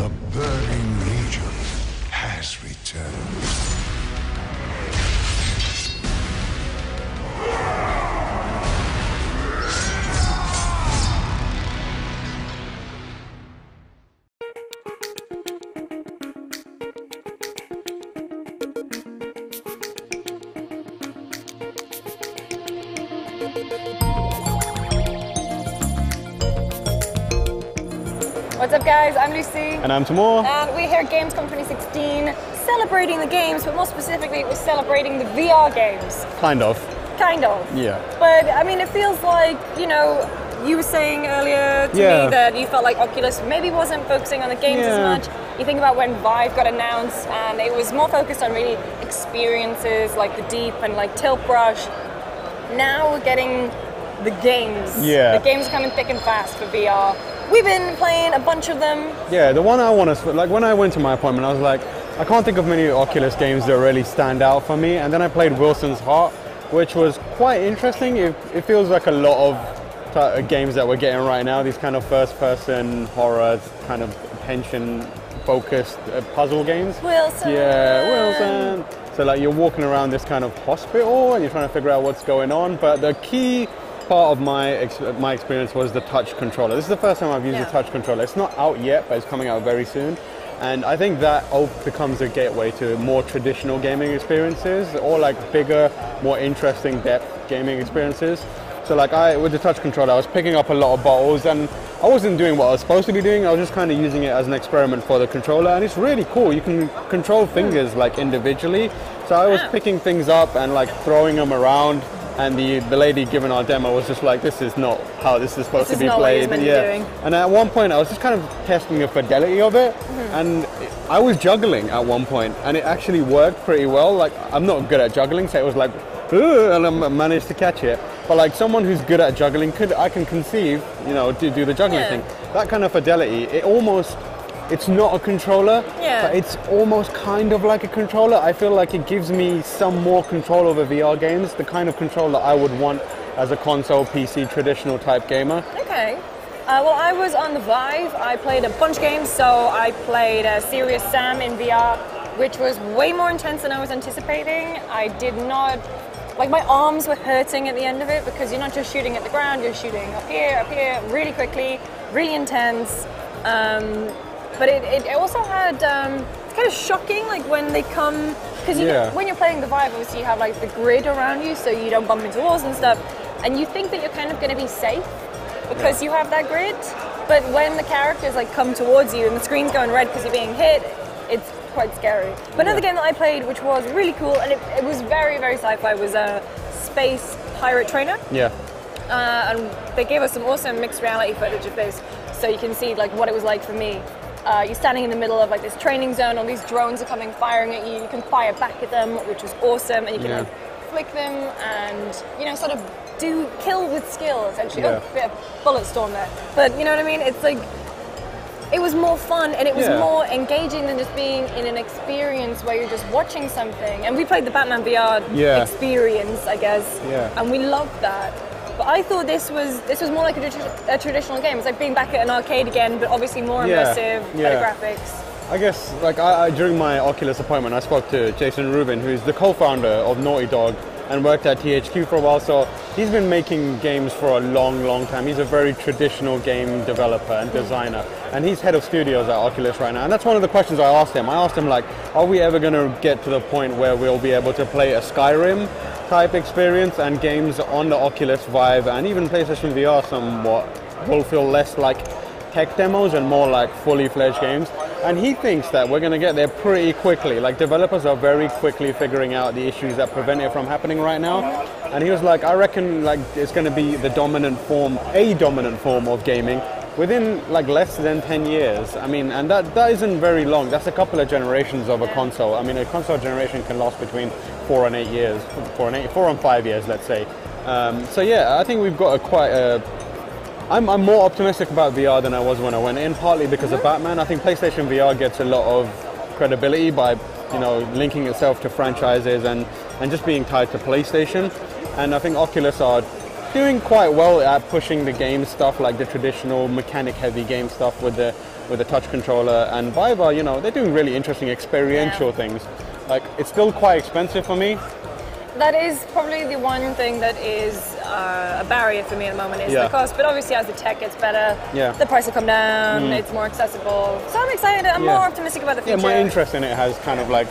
The Burning Legion has returned. What's up guys, I'm Lucy. And I'm Timur. And we're here at Gamescom 2016 celebrating the games, but more specifically we're celebrating the VR games. Kind of. Kind of. Yeah. But I mean it feels like, you know, you were saying earlier to me that you felt like Oculus maybe wasn't focusing on the games as much. You think about when Vive got announced and it was more focused on really experiences like the Deep and like Tilt Brush. Now we're getting the games. Yeah. The games are coming thick and fast for VR. We've been playing a bunch of them. Yeah, the one I want to, like when I went to my appointment, I was like, I can't think of many Oculus games that really stand out for me. And then I played Wilson's Heart, which was quite interesting. It feels like a lot of games that we're getting right now, these kind of first-person horror, kind of tension-focused puzzle games. Wilson! Yeah, Wilson! So like you're walking around this kind of hospital and you're trying to figure out what's going on, but the key part of my experience was the touch controller. This is the first time I've used the touch controller. It's not out yet, but it's coming out very soon. And I think that becomes a gateway to more traditional gaming experiences, or like bigger, more interesting depth gaming experiences. So like with the touch controller, I was picking up a lot of bottles and I wasn't doing what I was supposed to be doing. I was just kind of using it as an experiment for the controller, and it's really cool. You can control fingers like individually. So I was picking things up and like throwing them around. And the lady giving our demo was just like, this is not how this is supposed to be played. And at one point I was just kind of testing the fidelity of it, and I was juggling at one point, and it actually worked pretty well. Like I'm not good at juggling, so it was like, and I managed to catch it. But like someone who's good at juggling, I can conceive, you know, to do the juggling thing. That kind of fidelity, it's not a controller, but it's almost kind of like a controller. I feel like it gives me some more control over VR games, the kind of controller I would want as a console, PC, traditional type gamer. Okay. Well, I was on the Vive. I played a bunch of games, so I played Serious Sam in VR, which was way more intense than I was anticipating. I did not, like my arms were hurting at the end of it because you're not just shooting at the ground, you're shooting up here, really quickly, really intense. But it also had, it's kind of shocking, like when they come, because when you're playing the Vive, obviously you have like the grid around you so you don't bump into walls and stuff, and you think that you're kind of going to be safe because you have that grid, but when the characters like come towards you and the screen's going red because you're being hit, it's quite scary. But another game that I played, which was really cool, and it was very, very sci-fi, was Space Pirate Trainer. Yeah. And they gave us some awesome mixed reality footage of this, so you can see like what it was like for me. You're standing in the middle of like this training zone, all these drones are coming firing at you, you can fire back at them, which was awesome, and you can like flick them and, you know, sort of kill with skill essentially. Oh, a bit of bullet storm there. But you know what I mean? It's like, it was more fun and it was more engaging than just being in an experience where you're just watching something. And we played the Batman VR experience, I guess, and we loved that. But I thought this was more like a traditional game. It's like being back at an arcade again, but obviously more immersive, better graphics. I guess, like during my Oculus appointment, I spoke to Jason Rubin, who's the co-founder of Naughty Dog and worked at THQ for a while. So he's been making games for a long, long time. He's a very traditional game developer and designer, and he's head of studios at Oculus right now. And that's one of the questions I asked him. I asked him, like, are we ever going to get to the point where we'll be able to play a Skyrim type experience and games on the Oculus Vive and even PlayStation VR somewhat will feel less like tech demos and more like fully fledged games? And he thinks that we're going to get there pretty quickly. Like developers are very quickly figuring out the issues that prevent it from happening right now. And he was like, I reckon like it's going to be a dominant form of gaming within like less than 10 years. I mean, and that isn't very long. That's a couple of generations of a console. I mean, a console generation can last between 4 and 8 years, 4 and 5 years, let's say. So yeah, I think we've got I'm more optimistic about VR than I was when I went in, partly because of Batman. I think PlayStation VR gets a lot of credibility by, you know, linking itself to franchises and just being tied to PlayStation. And I think Oculus are doing quite well at pushing the game stuff, like the traditional mechanic-heavy game stuff with the with a touch controller, and Vive are, they're doing really interesting experiential things. Like, it's still quite expensive for me. That is probably the one thing that is a barrier for me at the moment is the cost. But obviously, as the tech gets better, the price will come down. It's more accessible. So I'm excited. I'm more optimistic about the future. Yeah, my interest in it has kind of like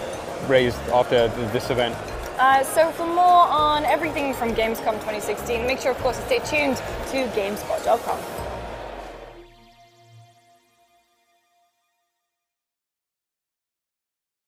raised after this event. So for more on everything from Gamescom 2016, make sure, of course, to stay tuned to GameSpot.com.